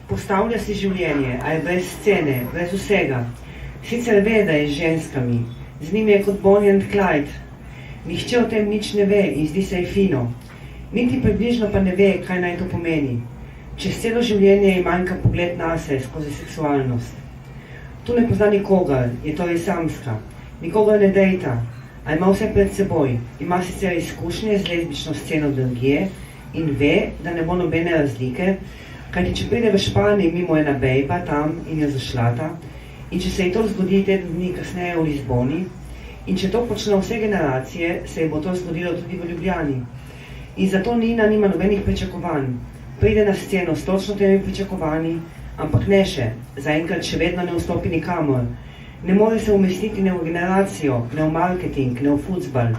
Postavlja si življenje, a je brez scene, brez vsega. Sicer ve, da je z ženskami, z njimi je kot Bonnie and Clyde. Nihče o tem nič ne ve in zdi se ji fino. Niti približno pa ne ve, kaj naj to pomeni. Čez celo življenje ji manjka pogled nase skozi seksualnost. Tu ne pozna nikogar, je torej samska. Nikogar ne dejta, a ima vse pred seboj. Ima sicer izkušnje z lezbično sceno drugje in ve, da ne bo nobene razlike, kajti če pride v Španiji mimo ena bejba tam in jo zašlata, in če se ji to zgodi teden dni kasneje v Lizboni, in če to počne vse generacije, se ji bo to zgodilo tudi v Ljubljani. In zato Nina nima nobenih pričakovanj. Pride na sceno s točno temi pričakovanji, ampak ne še, zaenkrat še vedno ne vstopi nikamor. Ne more se umestiti ne v generacijo, ne v marketing, ne v futbal.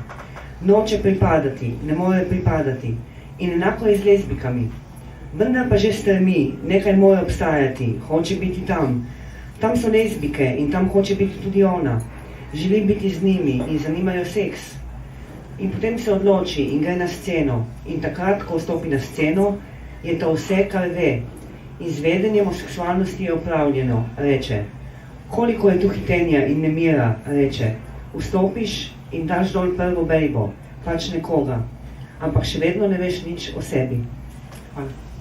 Noče pripadati, ne more pripadati. In enako je z lezbikami. Vendar pa že stremi, nekaj mora obstajati, hoče biti tam. Tam so lezbike in tam hoče biti tudi ona. Želi biti z njimi in zanimajo seks. In potem se odloči in gre na sceno. In takrat, ko vstopi na sceno, je to vse, kar ve. In z vedenjem o seksualnosti je opravljeno, reče. Koliko je tu hitenja in nemira, reče. Vstopiš in daš dol prvo bejbo, pač nekoga. Ampak še vedno ne veš nič o sebi. Hvala.